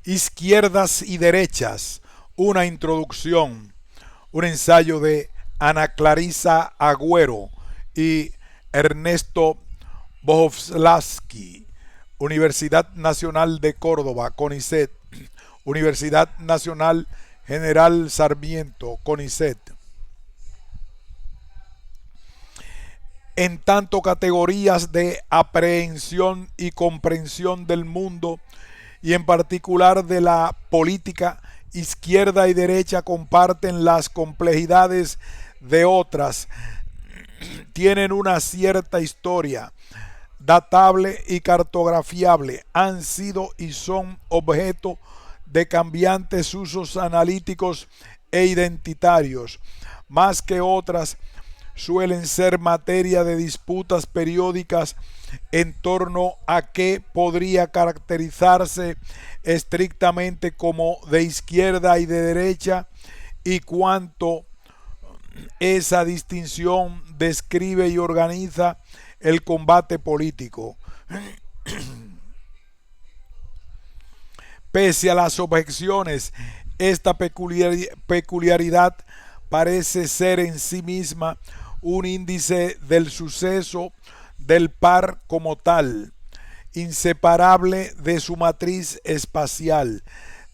Izquierdas y derechas, una introducción, un ensayo de Ana Clarisa Agüero y Ernesto Bohovslavsky, Universidad Nacional de Córdoba, CONICET, Universidad Nacional General Sarmiento, CONICET. En tanto categorías de aprehensión y comprensión del mundo, y en particular de la política, izquierda y derecha comparten las complejidades de otras, tienen una cierta historia datable y cartografiable, han sido y son objeto de cambiantes usos analíticos e identitarios, más que otras suelen ser materia de disputas periódicas en torno a qué podría caracterizarse estrictamente como de izquierda y de derecha y cuánto esa distinción describe y organiza el combate político. Pese a las objeciones, esta peculiaridad parece ser en sí misma un índice del suceso del par como tal, inseparable de su matriz espacial,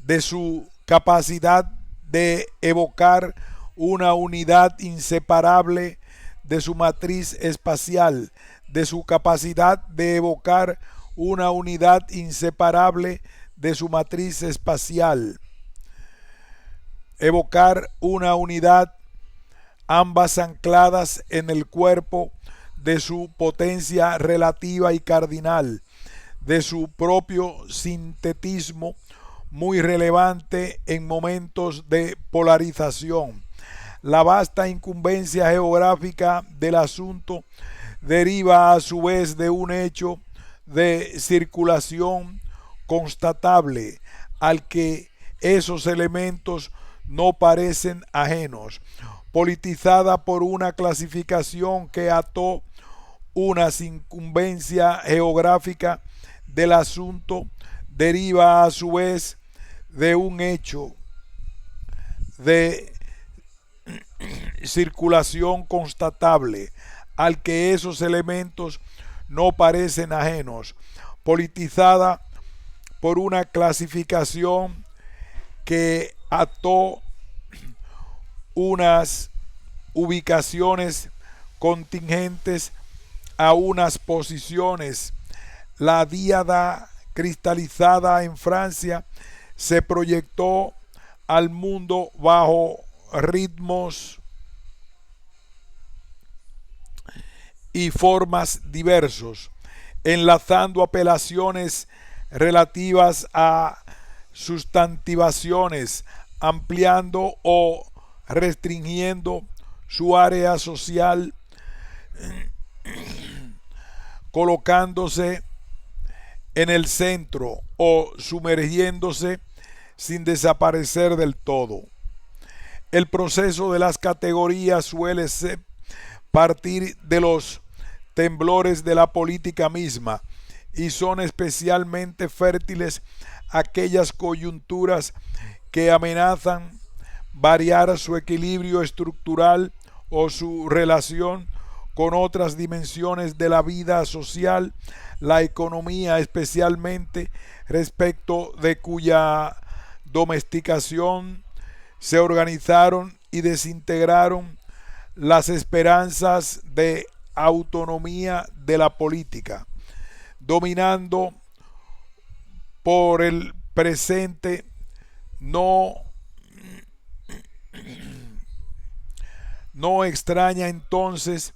de su capacidad de evocar una unidad inseparable de su matriz espacial, de su capacidad de evocar una unidad inseparable de su matriz espacial, evocar una unidad, ambas ancladas en el cuerpo de su potencia relativa y cardinal, de su propio sintetismo muy relevante en momentos de polarización. La vasta incumbencia geográfica del asunto deriva a su vez de un hecho de circulación constatable al que esos elementos no parecen ajenos, politizada por una clasificación que ató una incumbencia geográfica del asunto, deriva a su vez de un hecho de circulación constatable al que esos elementos no parecen ajenos, politizada por una clasificación que ató unas ubicaciones contingentes a unas posiciones. La díada cristalizada en Francia se proyectó al mundo bajo ritmos y formas diversos, enlazando apelaciones relativas a sustantivaciones, ampliando o restringiendo su área social, colocándose en el centro o sumergiéndose sin desaparecer del todo. El proceso de las categorías suele partir de los temblores de la política misma y son especialmente fértiles aquellas coyunturas que amenazan variar su equilibrio estructural o su relación con otras dimensiones de la vida social, la economía especialmente, respecto de cuya domesticación se organizaron y desintegraron las esperanzas de autonomía de la política, dominando por el presente. No extraña entonces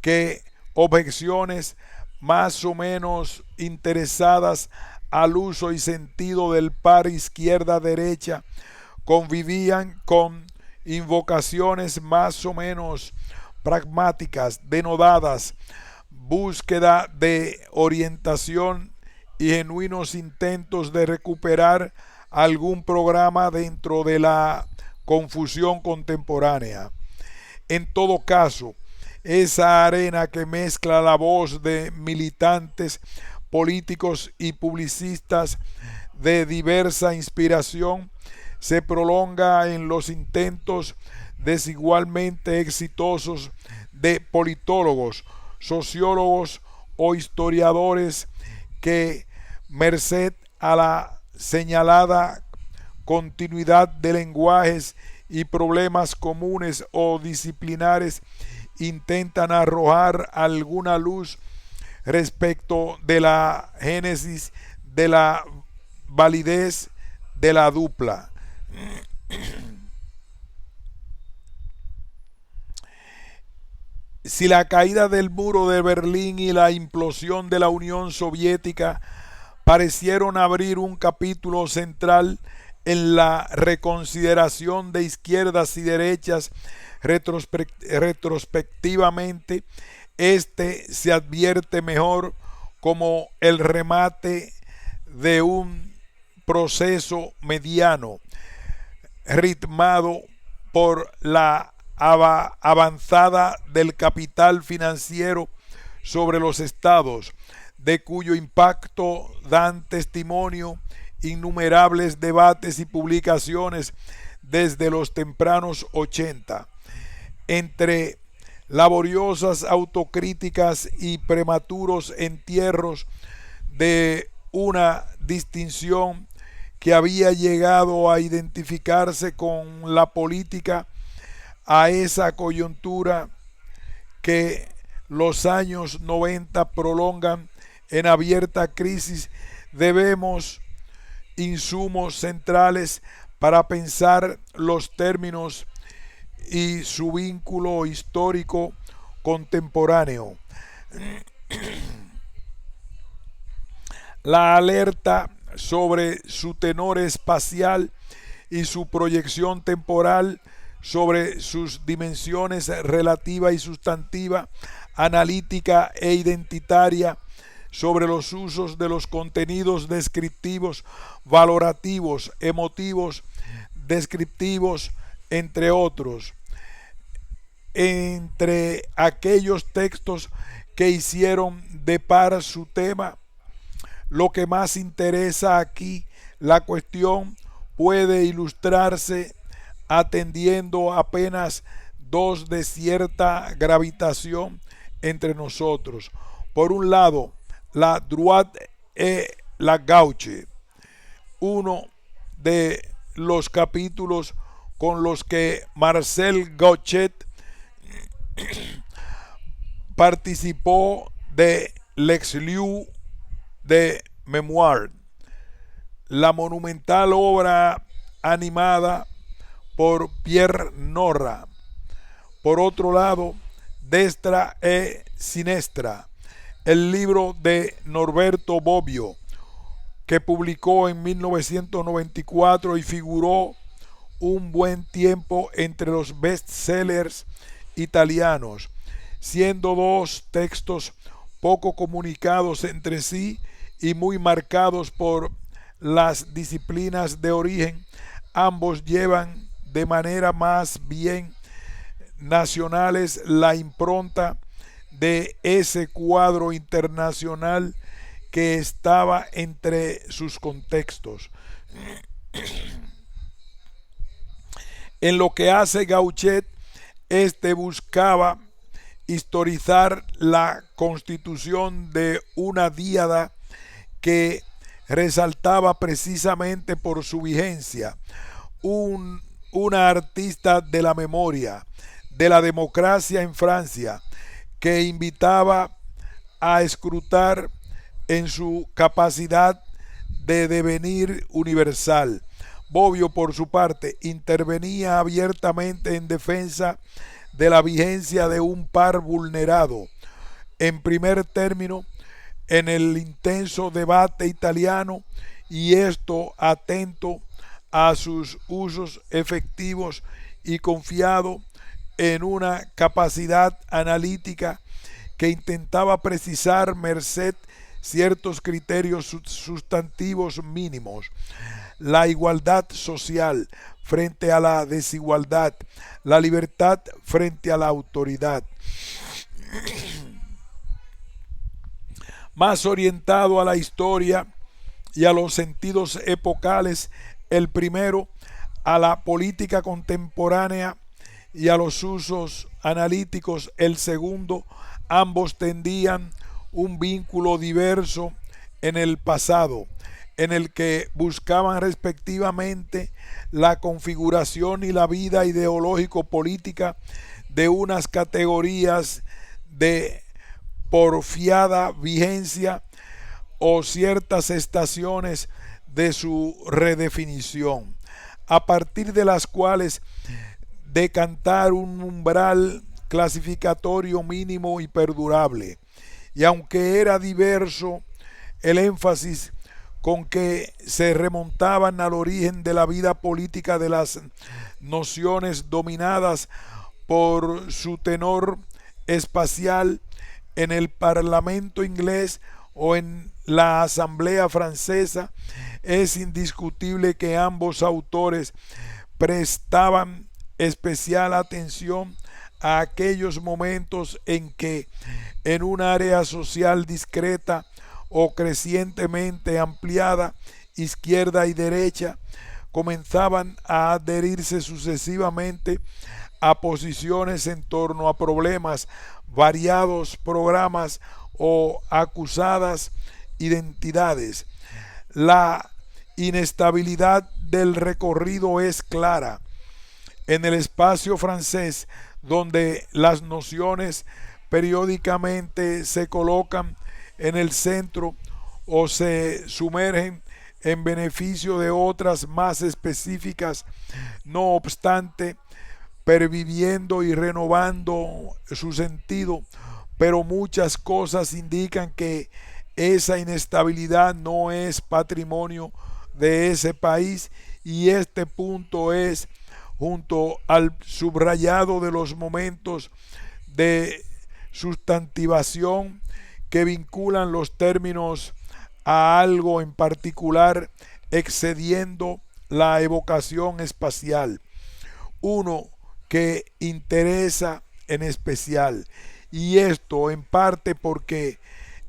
que objeciones más o menos interesadas al uso y sentido del par izquierda-derecha convivían con invocaciones más o menos pragmáticas, denodadas búsqueda de orientación y genuinos intentos de recuperar algún programa dentro de la confusión contemporánea. En todo caso, esa arena que mezcla la voz de militantes políticos y publicistas de diversa inspiración se prolonga en los intentos desigualmente exitosos de politólogos, sociólogos o historiadores que, merced a la señalada continuidad de lenguajes y problemas comunes o disciplinares, intentan arrojar alguna luz respecto de la génesis de la validez de la dupla. Si la caída del muro de Berlín y la implosión de la Unión Soviética parecieron abrir un capítulo central en la reconsideración de izquierdas y derechas retrospectivamente, este se advierte mejor como el remate de un proceso mediano, ritmado por la avanzada del capital financiero sobre los estados, de cuyo impacto dan testimonio innumerables debates y publicaciones desde los tempranos 80. Entre laboriosas autocríticas y prematuros entierros de una distinción que había llegado a identificarse con la política, a esa coyuntura que los años 90 prolongan en abierta crisis, debemos insumos centrales para pensar los términos y su vínculo histórico contemporáneo. La alerta sobre su tenor espacial y su proyección temporal, sobre sus dimensiones relativa y sustantiva, analítica e identitaria, sobre los usos de los contenidos descriptivos, valorativos, emotivos, descriptivos, entre otros. Entre aquellos textos que hicieron de par su tema, lo que más interesa aquí, la cuestión puede ilustrarse atendiendo apenas dos de cierta gravitación entre nosotros. Por un lado, la droite et la gauche, uno de los capítulos con los que Marcel Gauchet participó de L'Exlieu de Memoir, la monumental obra animada por Pierre Nora. Por otro lado, Destra e Sinistra, el libro de Norberto Bobbio, que publicó en 1994 y figuró un buen tiempo entre los bestsellers italianos, siendo dos textos poco comunicados entre sí y muy marcados por las disciplinas de origen. Ambos llevan de manera más bien nacionales la impronta de ese cuadro internacional que estaba entre sus contextos. En lo que hace Gauchet, este buscaba historizar la constitución de una díada que resaltaba precisamente por su vigencia, una artista de la memoria, de la democracia en Francia, que invitaba a escrutar en su capacidad de devenir universal. Bobbio, por su parte, intervenía abiertamente en defensa de la vigencia de un par vulnerado. En primer término, en el intenso debate italiano, y esto atento a sus usos efectivos y confiado en una capacidad analítica que intentaba precisar merced ciertos criterios sustantivos mínimos: la igualdad social frente a la desigualdad, la libertad frente a la autoridad. Más orientado a la historia y a los sentidos epocales, el primero a la política contemporánea y a los usos analíticos, el segundo. Ambos tendían un vínculo diverso en el pasado, en el que buscaban respectivamente la configuración y la vida ideológico-política de unas categorías de porfiada vigencia o ciertas estaciones de su redefinición, a partir de las cuales decantar un umbral clasificatorio mínimo y perdurable. Y aunque era diverso el énfasis con que se remontaban al origen de la vida política de las nociones dominadas por su tenor espacial en el Parlamento inglés o en la Asamblea francesa, es indiscutible que ambos autores prestaban especial atención a aquellos momentos en que en un área social discreta o crecientemente ampliada, izquierda y derecha, comenzaban a adherirse sucesivamente a posiciones en torno a problemas, variados programas o acusadas identidades. La inestabilidad del recorrido es clara. En el espacio francés, donde las nociones periódicamente se colocan en el centro o se sumergen en beneficio de otras más específicas, no obstante, perviviendo y renovando su sentido, pero muchas cosas indican que esa inestabilidad no es patrimonio de ese país, y este punto es, junto al subrayado de los momentos de sustantivación que vinculan los términos a algo en particular, excediendo la evocación espacial. Uno que interesa en especial, y esto en parte porque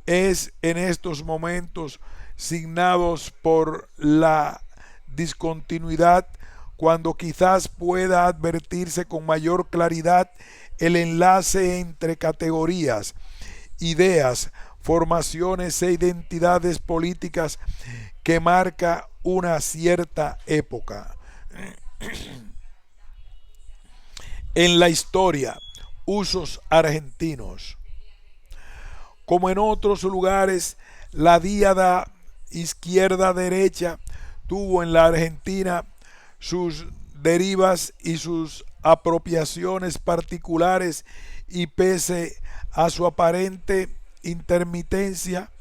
es en estos momentos signados por la discontinuidad cuando quizás pueda advertirse con mayor claridad el enlace entre categorías, ideas, formaciones e identidades políticas que marca una cierta época. En la historia, usos argentinos. Como en otros lugares, la díada izquierda-derecha tuvo en la Argentina sus derivas y sus apropiaciones particulares, y pese a su aparente intermitencia,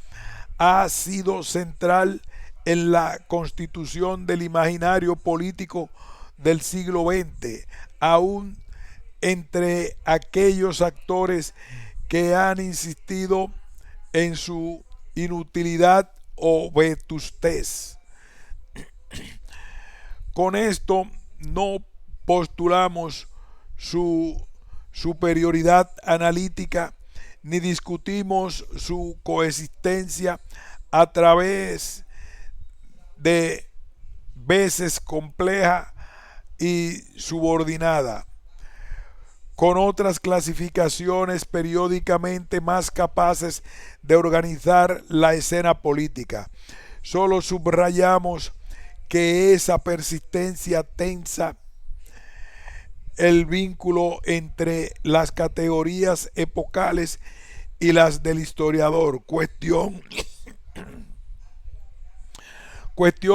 ha sido central en la constitución del imaginario político del siglo XX, aún entre aquellos actores que han insistido en su inutilidad o vetustez. Con esto no postulamos su superioridad analítica ni discutimos su coexistencia a través de veces compleja y subordinada con otras clasificaciones periódicamente más capaces de organizar la escena política. Solo subrayamos que esa persistencia tensa el vínculo entre las categorías epocales y las del historiador, cuestión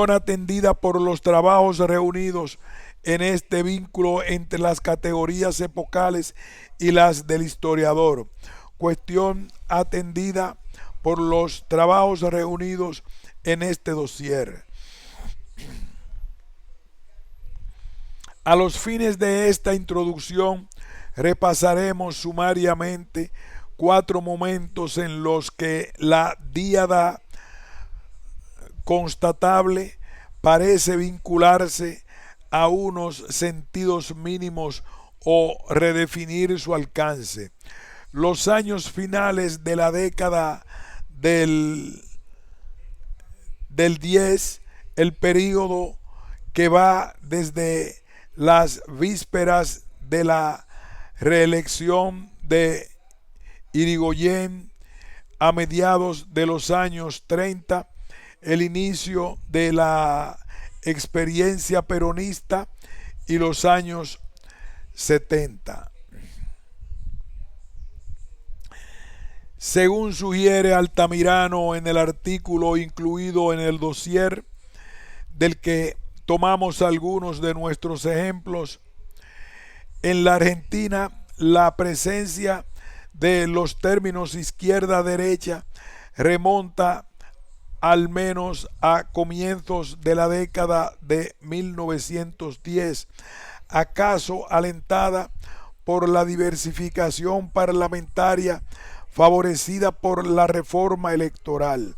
atendida por los trabajos reunidos en este vínculo entre las categorías epocales y las del historiador, cuestión atendida por los trabajos reunidos en este dossier. A los fines de esta introducción, repasaremos sumariamente 4 momentos en los que la díada constatable parece vincularse a unos sentidos mínimos o redefinir su alcance. Los años finales de la década del del 10, el período que va desde las vísperas de la reelección de Irigoyen a mediados de los años 30, el inicio de la experiencia peronista y los años 70. Según sugiere Altamirano en el artículo incluido en el dossier, del que tomamos algunos de nuestros ejemplos, en la Argentina la presencia de los términos izquierda-derecha remonta al menos a comienzos de la década de 1910, acaso alentada por la diversificación parlamentaria favorecida por la reforma electoral.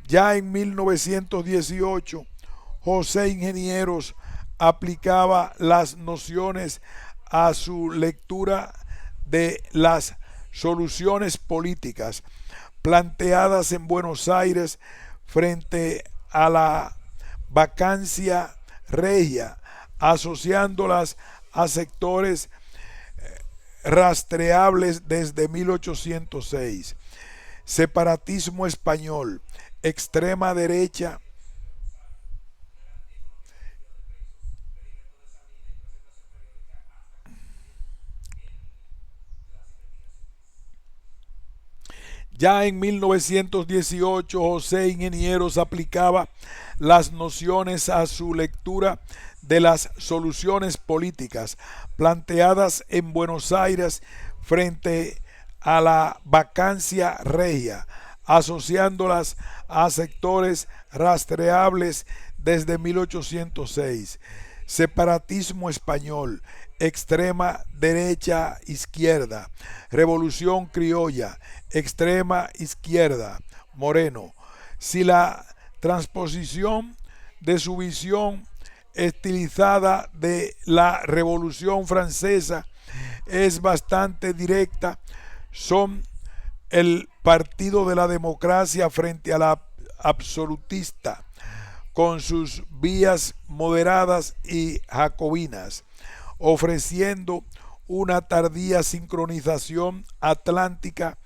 Ya en 1918, José Ingenieros aplicaba las nociones a su lectura de las soluciones políticas planteadas en Buenos Aires frente a la vacancia regia, asociándolas a sectores rastreables desde 1806. Separatismo español, extrema derecha, ya en 1918 José Ingenieros aplicaba las nociones a su lectura de las soluciones políticas planteadas en Buenos Aires frente a la vacancia regia, asociándolas a sectores rastreables desde 1806. Separatismo español, extrema derecha izquierda, revolución criolla, extrema izquierda, Moreno. Si la transposición de su visión estilizada de la Revolución Francesa es bastante directa, son el Partido de la Democracia frente a la absolutista, con sus vías moderadas y jacobinas, ofreciendo una tardía sincronización atlántica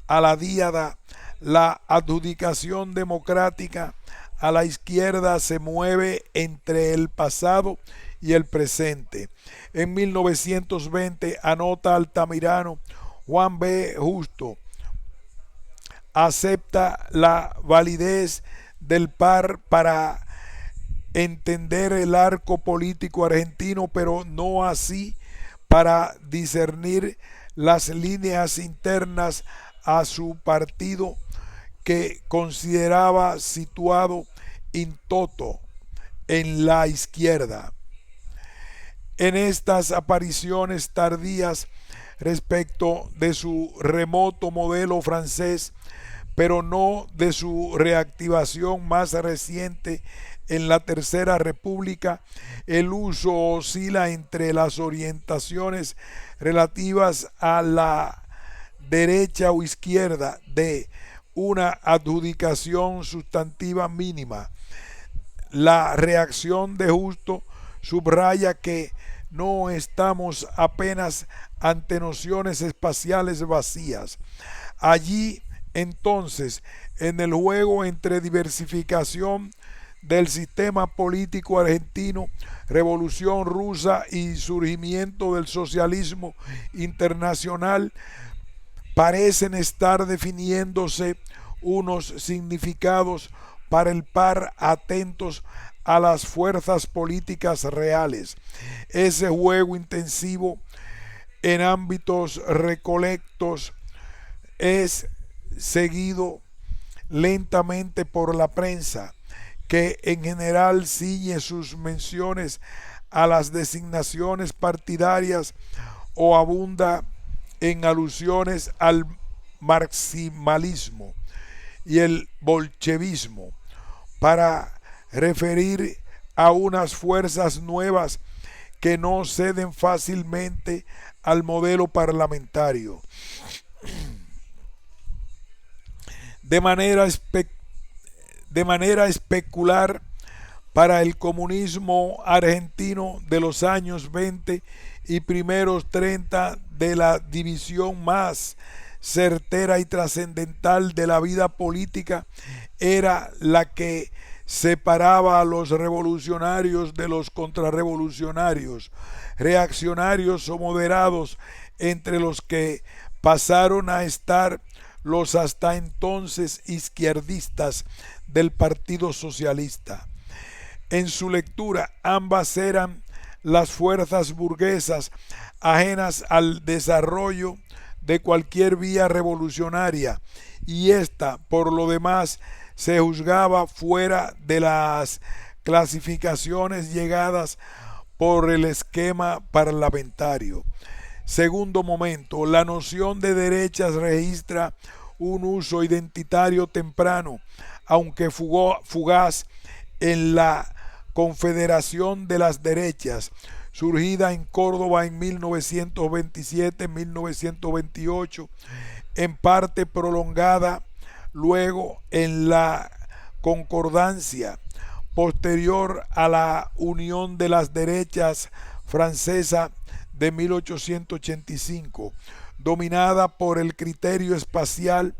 a la díada. La adjudicación democrática a la izquierda se mueve entre el pasado y el presente. En 1920, anota Altamirano, Juan B. Justo acepta la validez del par para entender el arco político argentino, pero no así para discernir las líneas internas a su partido, que consideraba situado in toto en la izquierda. En estas apariciones tardías respecto de su remoto modelo francés, pero no de su reactivación más reciente en la Tercera República, el uso oscila entre las orientaciones relativas a la derecha o izquierda de una adjudicación sustantiva mínima. La reacción de Justo subraya que no estamos apenas ante nociones espaciales vacías. Allí, entonces, en el juego entre diversificación del sistema político argentino, revolución rusa y surgimiento del socialismo internacional, parecen estar definiéndose unos significados para el par atentos a las fuerzas políticas reales. Ese juego intensivo en ámbitos recolectos es seguido lentamente por la prensa, que en general ciñe sus menciones a las designaciones partidarias o abunda en alusiones al marxismo y el bolchevismo para referir a unas fuerzas nuevas que no ceden fácilmente al modelo parlamentario. de manera especular para el comunismo argentino de los años 20 y primeros 30 de la división más certera y trascendental de la vida política era la que separaba a los revolucionarios de los contrarrevolucionarios, reaccionarios o moderados, entre los que pasaron a estar los hasta entonces izquierdistas del Partido Socialista. En su lectura, ambas eran las fuerzas burguesas ajenas al desarrollo de cualquier vía revolucionaria, y ésta, por lo demás, se juzgaba fuera de las clasificaciones llegadas por el esquema parlamentario. Segundo momento, la noción de derechas registra un uso identitario temprano, aunque fugaz, en la Confederación de las Derechas, surgida en Córdoba en 1927-1928, en parte prolongada luego en la Concordancia, posterior a la Unión de las Derechas francesa de 1885, dominada por el criterio espacial,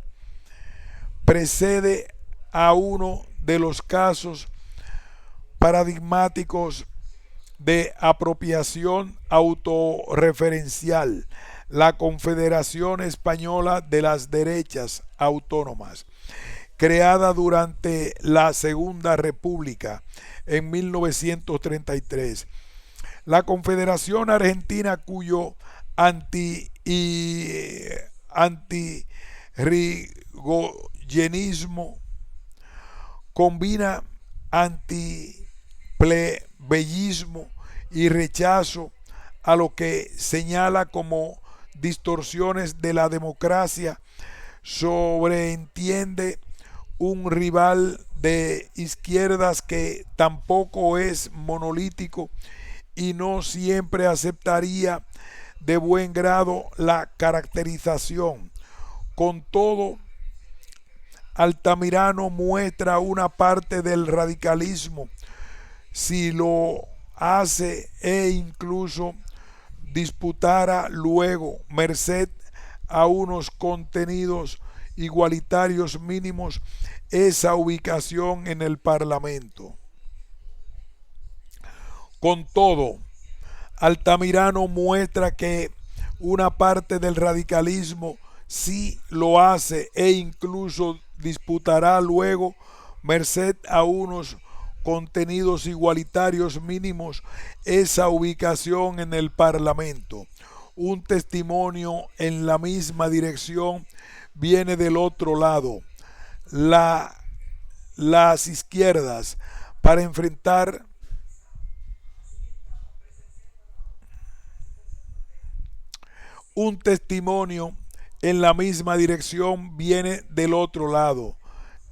precede a uno de los casos paradigmáticos de apropiación autorreferencial, la Confederación Española de las Derechas Autónomas, creada durante la Segunda República en 1933. La Confederación Argentina, cuyo antirrigoyenismo combina antiplebeyismo y rechazo a lo que señala como distorsiones de la democracia, sobreentiende un rival de izquierdas que tampoco es monolítico y no siempre aceptaría de buen grado la caracterización. Con todo, Altamirano muestra una parte del radicalismo, si lo hace, e incluso disputara luego, merced a unos contenidos igualitarios mínimos, esa ubicación en el Parlamento. Con todo, Altamirano muestra que una parte del radicalismo sí lo hace, e incluso disputará luego, merced a unos contenidos igualitarios mínimos, esa ubicación en el Parlamento. Un testimonio en la misma dirección viene del otro lado. Las izquierdas, para enfrentar un testimonio en la misma dirección viene del otro lado,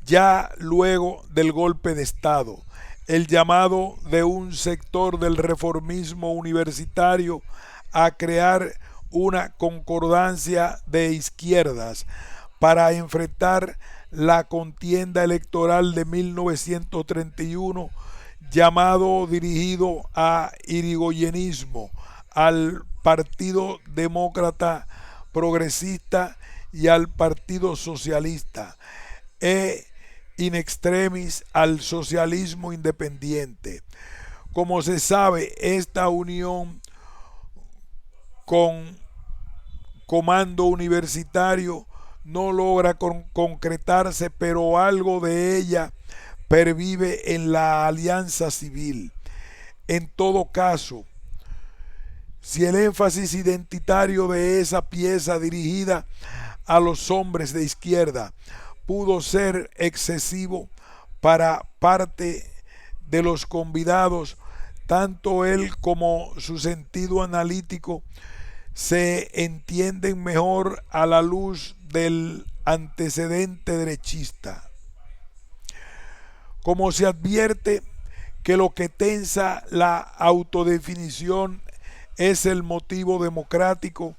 ya luego del golpe de Estado. El llamado de un sector del reformismo universitario a crear una concordancia de izquierdas para enfrentar la contienda electoral de 1931, llamado dirigido a irigoyenismo, al Partido Demócrata Progresista y al Partido Socialista, e in extremis al socialismo independiente. Como se sabe, esta unión con comando universitario no logra concretarse, pero algo de ella pervive en la alianza civil. En todo caso, si el énfasis identitario de esa pieza dirigida a los hombres de izquierda pudo ser excesivo para parte de los convidados, tanto él como su sentido analítico se entienden mejor a la luz del antecedente derechista. Como se advierte que lo que tensa la autodefinición es el motivo democrático,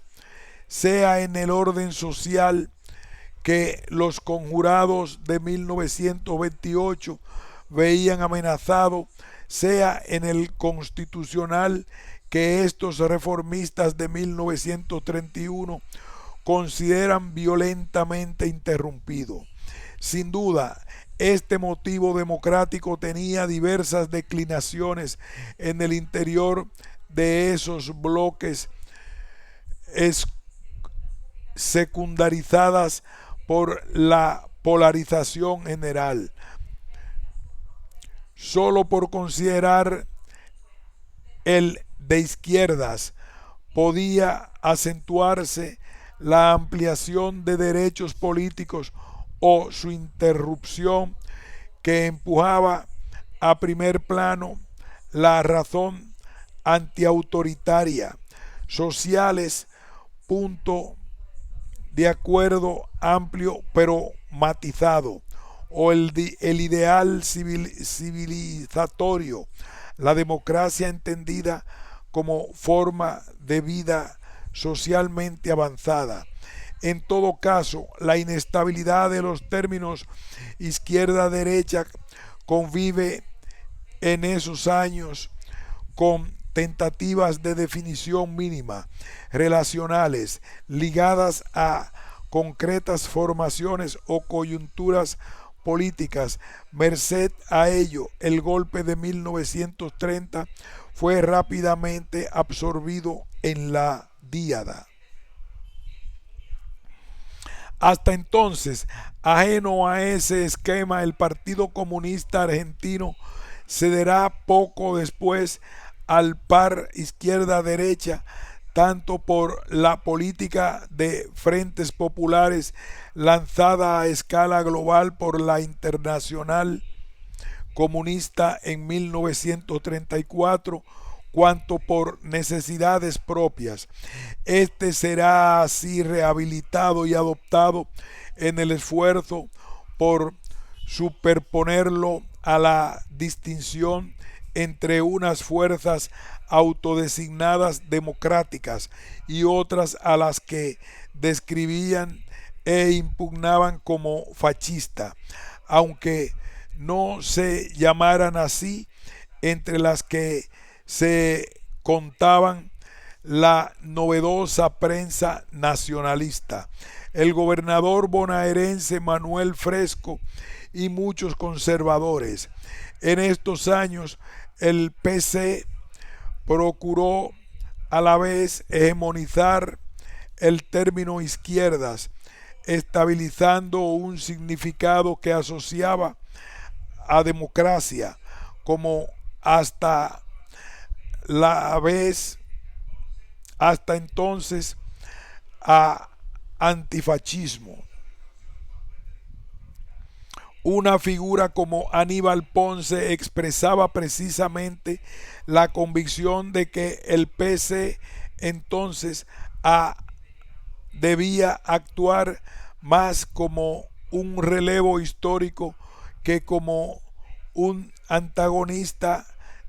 sea en el orden social que los conjurados de 1928 veían amenazado, sea en el constitucional que estos reformistas de 1931 consideran violentamente interrumpido. Sin duda, este motivo democrático tenía diversas declinaciones en el interior de esos bloques secundarizadas por la polarización general. Solo por considerar el de izquierdas podía acentuarse la ampliación de derechos políticos o su interrupción, que empujaba a primer plano la razón antiautoritaria, sociales, punto de acuerdo amplio pero matizado, o el ideal civilizatorio, la democracia entendida como forma de vida socialmente avanzada. En todo caso, la inestabilidad de los términos izquierda-derecha convive en esos años con tentativas de definición mínima relacionales ligadas a concretas formaciones o coyunturas políticas. Merced a ello, el golpe de 1930 fue rápidamente absorbido en la díada. Hasta entonces, ajeno a ese esquema, el Partido Comunista Argentino cederá poco después al par izquierda-derecha, tanto por la política de frentes populares lanzada a escala global por la Internacional Comunista en 1934, cuanto por necesidades propias. Este será así rehabilitado y adoptado en el esfuerzo por superponerlo a la distinción entre unas fuerzas autodesignadas democráticas y otras a las que describían e impugnaban como fascista, aunque no se llamaran así, entre las que se contaban la novedosa prensa nacionalista, el gobernador bonaerense Manuel Fresco y muchos conservadores. En estos años el PC procuró a la vez hegemonizar el término izquierdas, estabilizando un significado que asociaba a democracia como hasta entonces a antifascismo. Una figura como Aníbal Ponce expresaba precisamente la convicción de que el PC entonces debía actuar más como un relevo histórico que como un antagonista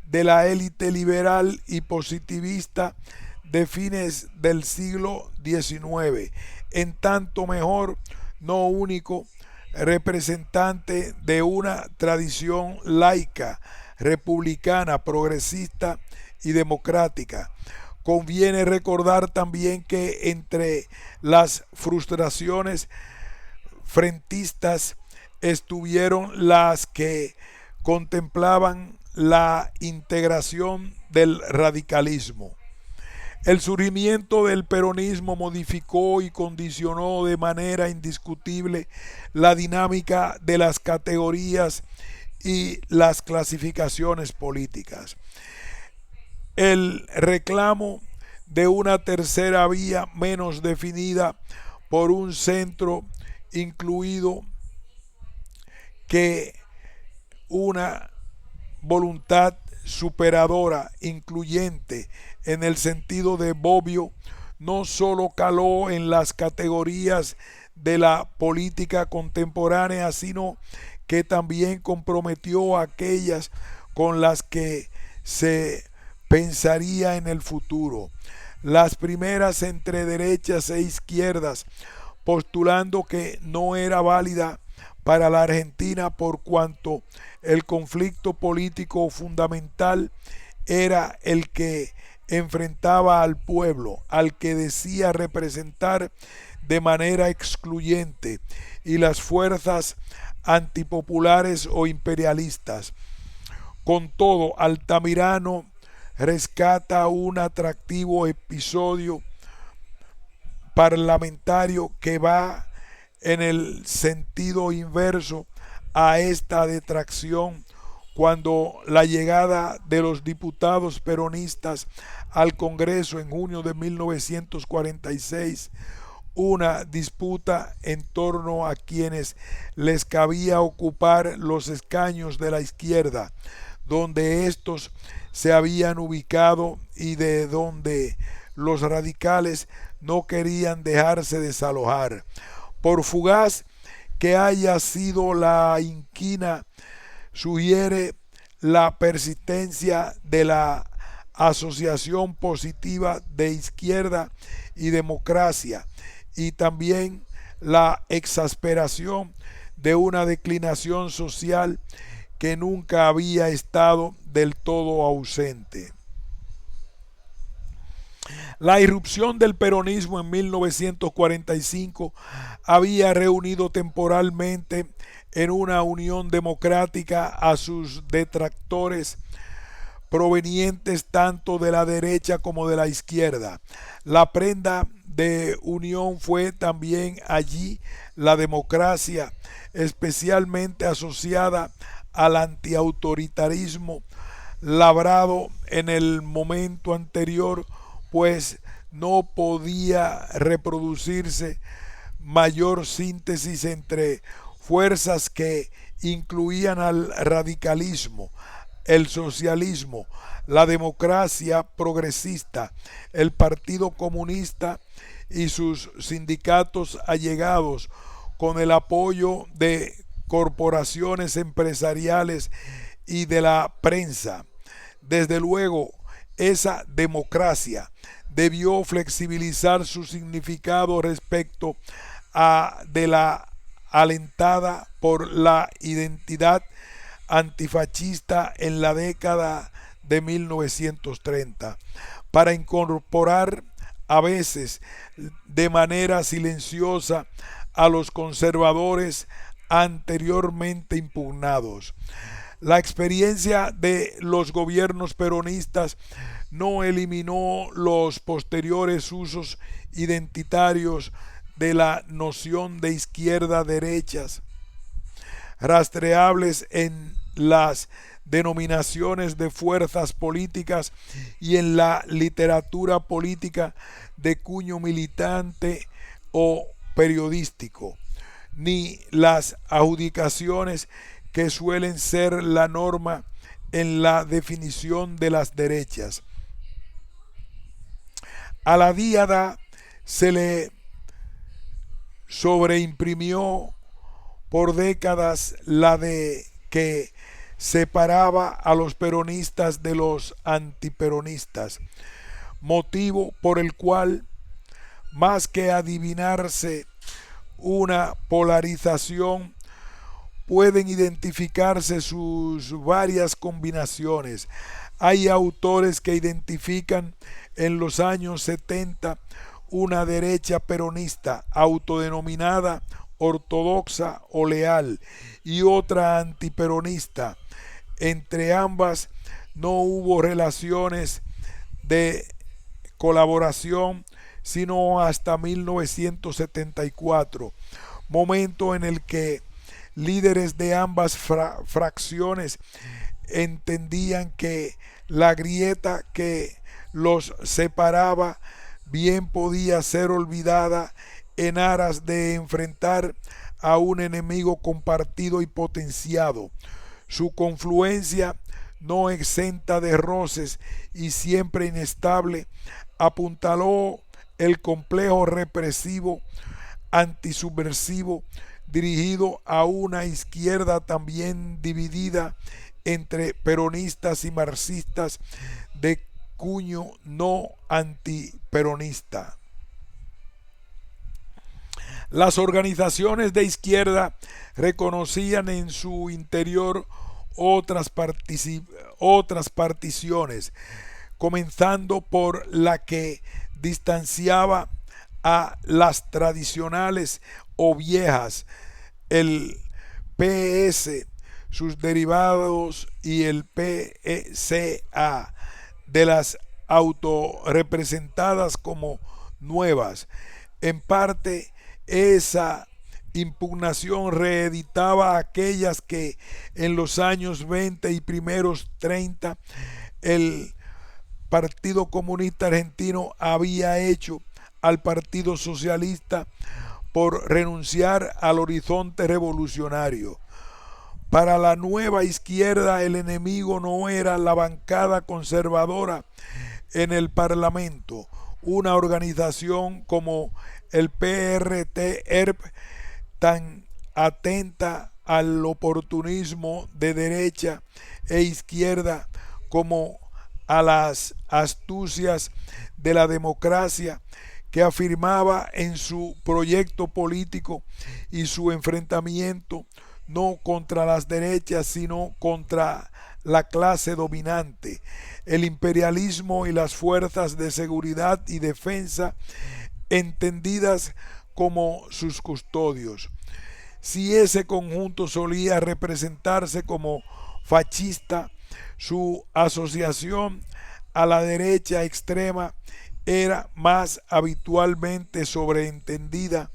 de la élite liberal y positivista de fines del siglo XIX, en tanto mejor, no único, representante de una tradición laica, republicana, progresista y democrática. Conviene recordar también que entre las frustraciones frentistas estuvieron las que contemplaban la integración del radicalismo. El surgimiento del peronismo modificó y condicionó de manera indiscutible la dinámica de las categorías y las clasificaciones políticas. El reclamo de una tercera vía menos definida por un centro incluido que una voluntad superadora, incluyente en el sentido de Bobbio, no solo caló en las categorías de la política contemporánea, sino que también comprometió a aquellas con las que se pensaría en el futuro. Las primeras entre derechas e izquierdas postulando que no era válida para la Argentina por cuanto el conflicto político fundamental era el que enfrentaba al pueblo, al que decía representar de manera excluyente, y las fuerzas antipopulares o imperialistas. Con todo, Altamirano rescata un atractivo episodio parlamentario que va en el sentido inverso a esta detracción cuando la llegada de los diputados peronistas al Congreso en junio de 1946, una disputa en torno a quienes les cabía ocupar los escaños de la izquierda, donde estos se habían ubicado y de donde los radicales no querían dejarse desalojar. Por fugaz que haya sido la inquina, sugiere la persistencia de la asociación positiva de izquierda y democracia, y también la exasperación de una declinación social que nunca había estado del todo ausente. La irrupción del peronismo en 1945 había reunido temporalmente en una unión democrática a sus detractores provenientes tanto de la derecha como de la izquierda. La prenda de unión fue también allí la democracia, especialmente asociada al antiautoritarismo labrado en el momento anterior, pues no podía reproducirse mayor síntesis entre fuerzas que incluían al radicalismo, el socialismo, la democracia progresista, el Partido Comunista y sus sindicatos allegados, con el apoyo de corporaciones empresariales y de la prensa. Desde luego, esa democracia debió flexibilizar su significado respecto a de la alentada por la identidad antifascista en la década de 1930, para incorporar a veces de manera silenciosa a los conservadores anteriormente impugnados. La experiencia de los gobiernos peronistas no eliminó los posteriores usos identitarios de la noción de izquierda-derechas, rastreables en las denominaciones de fuerzas políticas y en la literatura política de cuño militante o periodístico, ni las adjudicaciones que suelen ser la norma en la definición de las derechas. A la díada se le sobreimprimió por décadas la de que separaba a los peronistas de los antiperonistas, motivo por el cual, más que adivinarse una polarización, pueden identificarse sus varias combinaciones. Hay autores que identifican en los años 70 una derecha peronista autodenominada ortodoxa o leal y otra antiperonista. Entre ambas no hubo relaciones de colaboración sino hasta 1974, momento en el que líderes de ambas fracciones entendían que la grieta que los separaba bien podía ser olvidada en aras de enfrentar a un enemigo compartido y potenciado. Su confluencia, no exenta de roces y siempre inestable, apuntaló el complejo represivo antisubversivo dirigido a una izquierda también dividida entre peronistas y marxistas de cuño no antiperonista. Las organizaciones de izquierda reconocían en su interior otras particiones, comenzando por la que distanciaba a las tradicionales o viejas, el PS, sus derivados y el PCA, de las autorrepresentadas como nuevas. En parte, esa impugnación reeditaba aquellas que en los años 20 y primeros 30 el Partido Comunista Argentino había hecho al Partido Socialista por renunciar al horizonte revolucionario. Para la nueva izquierda el enemigo no era la bancada conservadora en el Parlamento, una organización como el PRT-ERP, tan atenta al oportunismo de derecha e izquierda como a las astucias de la democracia, que afirmaba en su proyecto político y su enfrentamiento no contra las derechas, sino contra la clase dominante, el imperialismo y las fuerzas de seguridad y defensa, entendidas como sus custodios. Si ese conjunto solía representarse como fascista, su asociación a la derecha extrema era más habitualmente sobreentendida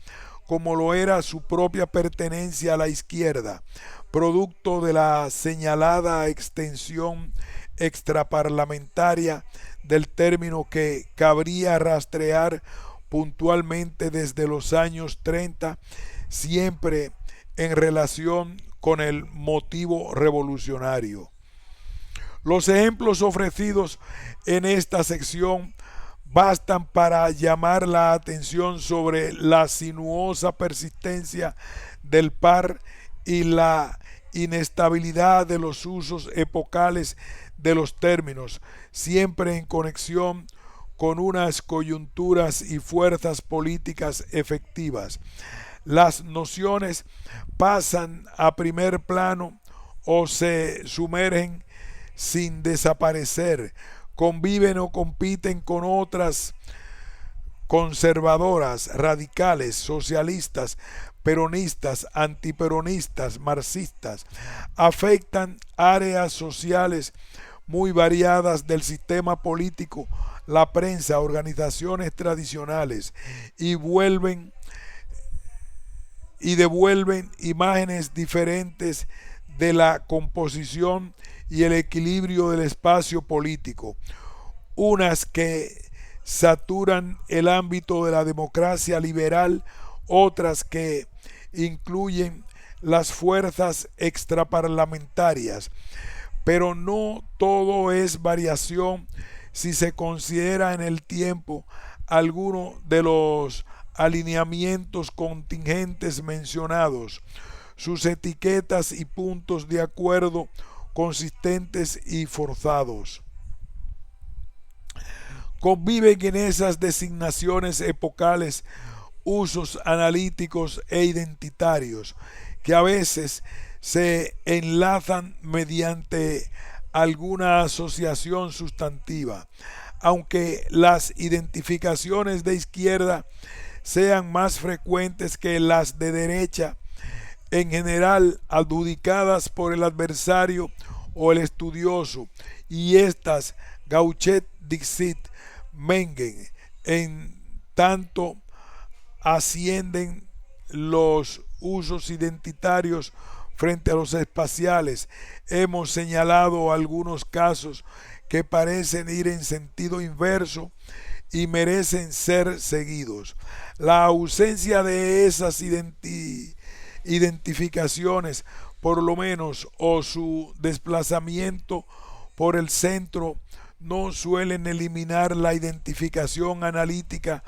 como lo era su propia pertenencia a la izquierda, producto de la señalada extensión extraparlamentaria del término, que cabría rastrear puntualmente desde los años 30, siempre en relación con el motivo revolucionario. Los ejemplos ofrecidos en esta sección bastan para llamar la atención sobre la sinuosa persistencia del par y la inestabilidad de los usos epocales de los términos, siempre en conexión con unas coyunturas y fuerzas políticas efectivas. Las nociones pasan a primer plano o se sumergen sin desaparecer, conviven o compiten con otras conservadoras, radicales, socialistas, peronistas, antiperonistas, marxistas, afectan áreas sociales muy variadas del sistema político, la prensa, organizaciones tradicionales, y devuelven imágenes diferentes de la composición y el equilibrio del espacio político, unas que saturan el ámbito de la democracia liberal, otras que incluyen las fuerzas extraparlamentarias, pero no todo es variación si se considera en el tiempo alguno de los alineamientos contingentes mencionados, sus etiquetas y puntos de acuerdo consistentes y forzados. Conviven en esas designaciones epocales usos analíticos e identitarios que a veces se enlazan mediante alguna asociación sustantiva, aunque las identificaciones de izquierda sean más frecuentes que las de derecha, en general adjudicadas por el adversario o el estudioso, y estas Gauchet dixit Mengen, en tanto ascienden los usos identitarios frente a los espaciales. Hemos señalado algunos casos que parecen ir en sentido inverso y merecen ser seguidos. La ausencia de esas identificaciones, por lo menos, o su desplazamiento por el centro, no suelen eliminar la identificación analítica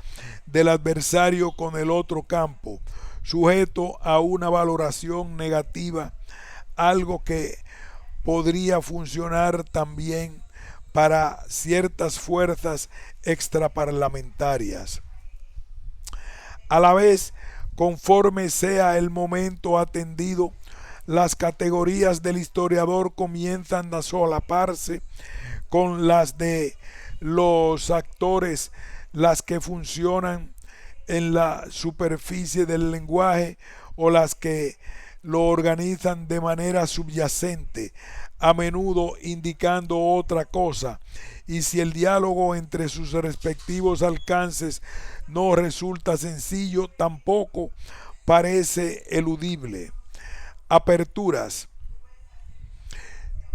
del adversario con el otro campo, sujeto a una valoración negativa, algo que podría funcionar también para ciertas fuerzas extraparlamentarias. A la vez, Conforme sea el momento atendido, las categorías del historiador comienzan a solaparse con las de los actores, las que funcionan en la superficie del lenguaje o las que lo organizan de manera subyacente, a menudo indicando otra cosa, y si el diálogo entre sus respectivos alcances no resulta sencillo, tampoco parece eludible. Aperturas.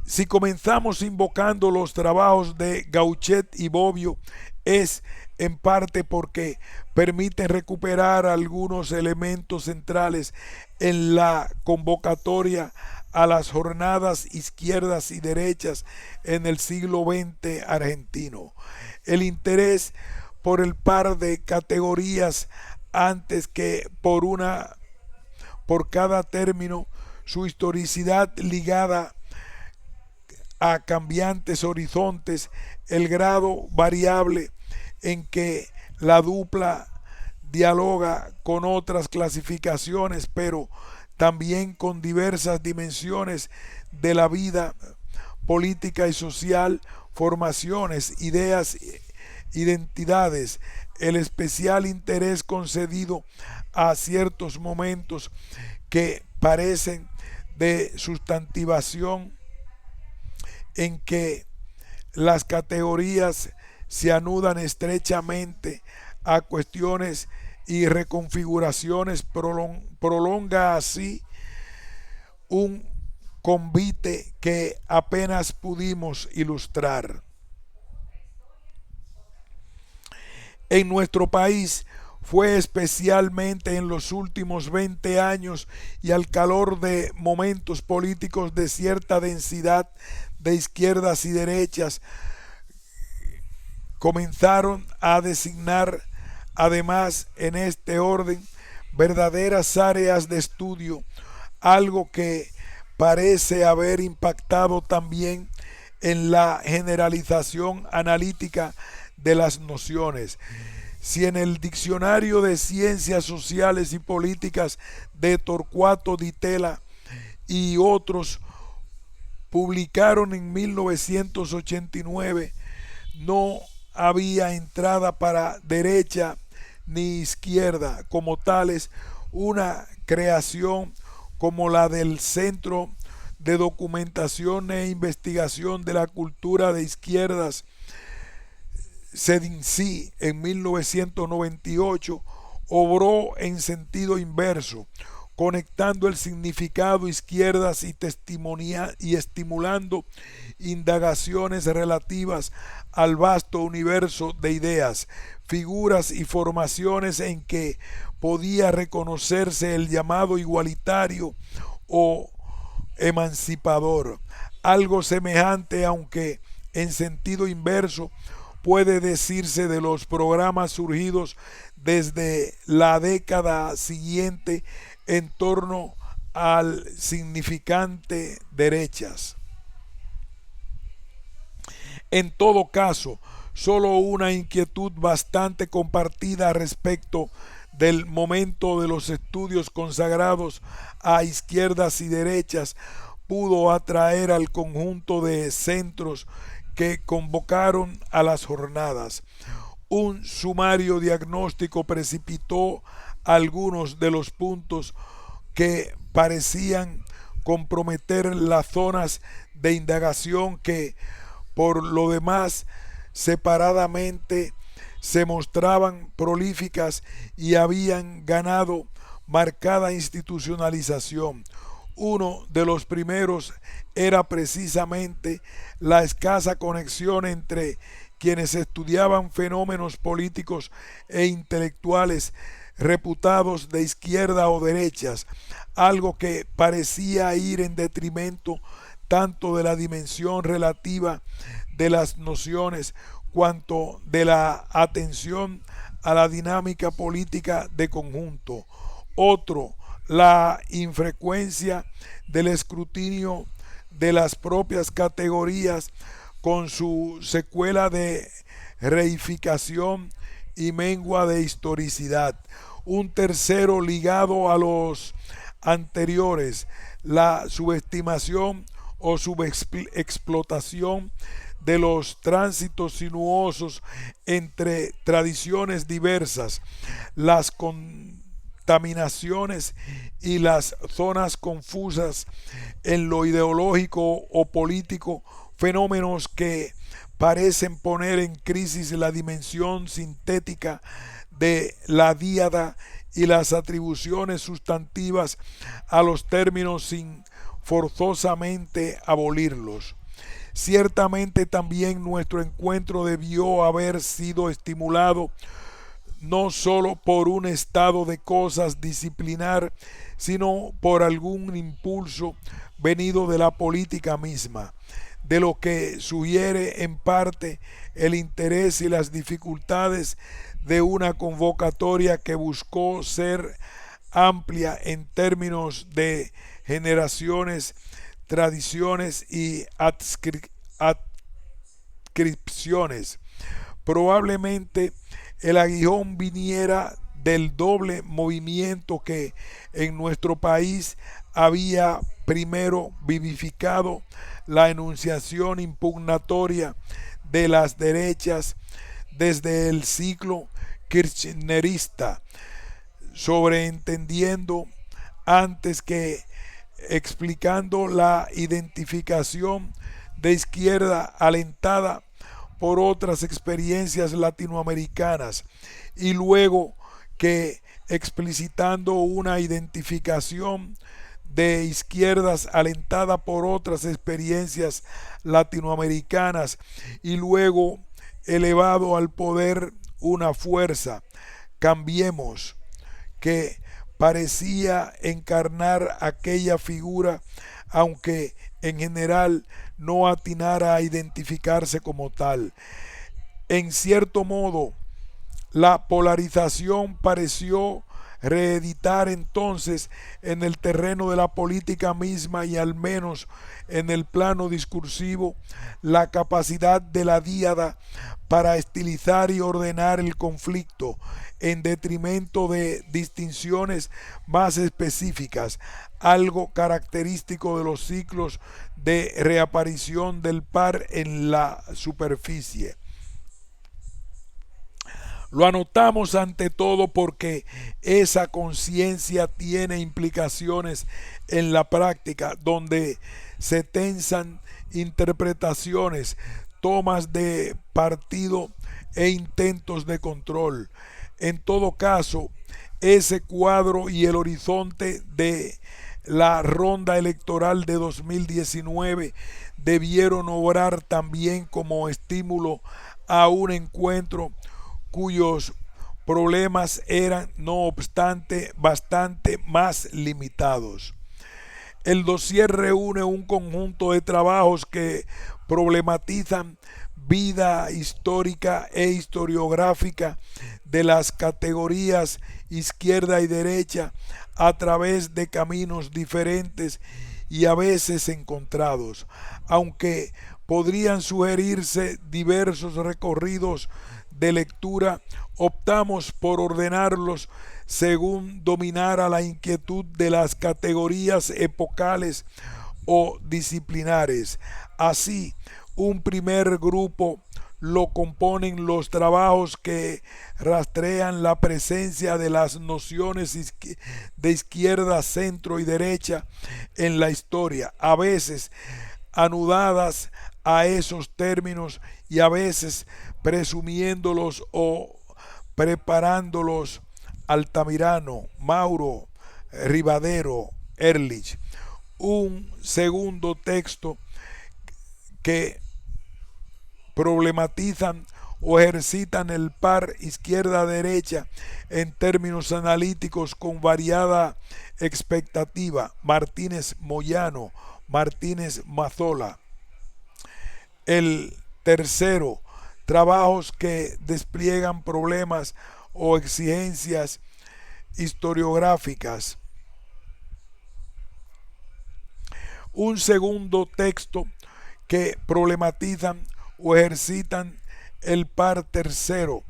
Si comenzamos invocando los trabajos de Gauchet y Bobbio, es en parte porque permiten recuperar algunos elementos centrales en la convocatoria a las jornadas izquierdas y derechas en el siglo XX argentino. El interés por el par de categorías antes que por cada término, su historicidad ligada a cambiantes horizontes, el grado variable en que la dupla dialoga con otras clasificaciones, pero también con diversas dimensiones de la vida política y social, formaciones, ideas, identidades, el especial interés concedido a ciertos momentos que parecen de sustantivación en que las categorías se anudan estrechamente a cuestiones y reconfiguraciones, prolonga así un convite que apenas pudimos ilustrar. En nuestro país fue especialmente en los últimos 20 años y al calor de momentos políticos de cierta densidad de izquierdas y derechas, comenzaron a designar además en este orden verdaderas áreas de estudio, algo que parece haber impactado también en la generalización analítica de las nociones. Si en el Diccionario de Ciencias Sociales y Políticas de Torcuato Di Tella y otros publicaron en 1989, no había entrada para derecha ni izquierda como tales, una creación como la del Centro de Documentación e Investigación de la Cultura de Izquierdas, CEDINCI, en 1998, obró en sentido inverso, conectando el significado izquierdas y estimulando indagaciones relativas al vasto universo de ideas, figuras y formaciones en que podía reconocerse el llamado igualitario o emancipador. Algo semejante, aunque en sentido inverso, puede decirse de los programas surgidos desde la década siguiente en torno al significante derechas. En todo caso, solo una inquietud bastante compartida respecto del momento de los estudios consagrados a izquierdas y derechas pudo atraer al conjunto de centros que convocaron a las jornadas. Un sumario diagnóstico precipitó algunos de los puntos que parecían comprometer las zonas de indagación que, por lo demás, separadamente se mostraban prolíficas y habían ganado marcada institucionalización. Uno de los primeros era precisamente la escasa conexión entre quienes estudiaban fenómenos políticos e intelectuales reputados de izquierda o derechas, algo que parecía ir en detrimento tanto de la dimensión relativa de las nociones cuanto de la atención a la dinámica política de conjunto. Otro, la infrecuencia del escrutinio de las propias categorías con su secuela de reificación y mengua de historicidad. Un tercero ligado a los anteriores, la subestimación o subexplotación de los tránsitos sinuosos entre tradiciones diversas, las contaminaciones y las zonas confusas en lo ideológico o político, fenómenos que parecen poner en crisis la dimensión sintética de la díada y las atribuciones sustantivas a los términos sin forzosamente abolirlos. Ciertamente también nuestro encuentro debió haber sido estimulado no sólo por un estado de cosas disciplinar, sino por algún impulso venido de la política misma, de lo que sugiere en parte el interés y las dificultades de una convocatoria que buscó ser amplia en términos de generaciones, tradiciones y adscripciones. Probablemente el aguijón viniera del doble movimiento que en nuestro país había primero vivificado la enunciación impugnatoria de las derechas desde el ciclo kirchnerista, sobreentendiendo antes que explicando la identificación de izquierda alentada por otras experiencias latinoamericanas y luego que explicitando una identificación de izquierdas alentada por otras experiencias latinoamericanas y luego elevado al poder una fuerza, Cambiemos, que parecía encarnar aquella figura, aunque en general no atinara a identificarse como tal. En cierto modo, la polarización pareció reeditar entonces en el terreno de la política misma y al menos en el plano discursivo la capacidad de la díada para estilizar y ordenar el conflicto en detrimento de distinciones más específicas, algo característico de los ciclos de reaparición del par en la superficie. Lo anotamos ante todo porque esa conciencia tiene implicaciones en la práctica, donde se tensan interpretaciones, tomas de partido e intentos de control. En todo caso, ese cuadro y el horizonte de la ronda electoral de 2019 debieron obrar también como estímulo a un encuentro cuyos problemas eran, no obstante, bastante más limitados. El dossier reúne un conjunto de trabajos que problematizan vida histórica e historiográfica de las categorías izquierda y derecha a través de caminos diferentes y a veces encontrados, aunque podrían sugerirse diversos recorridos de lectura, optamos por ordenarlos según dominara la inquietud de las categorías epocales o disciplinares. Así, un primer grupo lo componen los trabajos que rastrean la presencia de las nociones de izquierda, centro y derecha en la historia, a veces anudadas a esos términos y a veces presumiéndolos o preparándolos. Altamirano, Mauro, Rivadero, Ehrlich. Un segundo texto que problematizan o ejercitan el par izquierda-derecha en términos analíticos con variada expectativa. Martínez Moyano, Martínez Mazzola. El tercero, trabajos que despliegan problemas o exigencias historiográficas. Un segundo texto que problematizan o ejercitan el par tercero,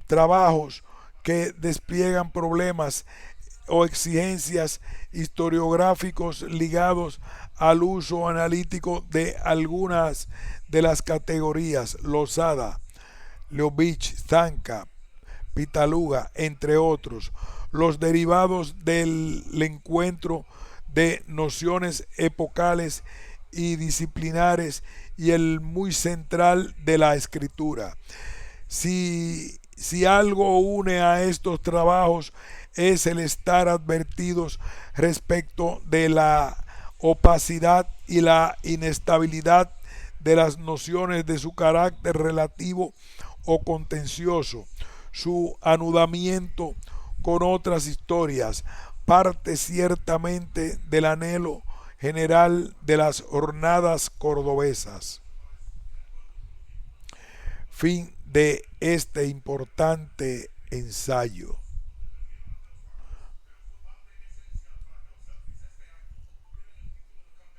trabajos que despliegan problemas o exigencias historiográficos ligados al uso analítico de algunas de las categorías Losada, Leovich, Zanca, Pitaluga, entre otros, los derivados del encuentro de nociones epocales y disciplinares y el muy central de la escritura. Si algo une a estos trabajos es el estar advertidos respecto de la opacidad y la inestabilidad de las nociones de su carácter relativo o contencioso, su anudamiento con otras historias, parte ciertamente del anhelo general de las jornadas cordobesas. Fin de este importante ensayo.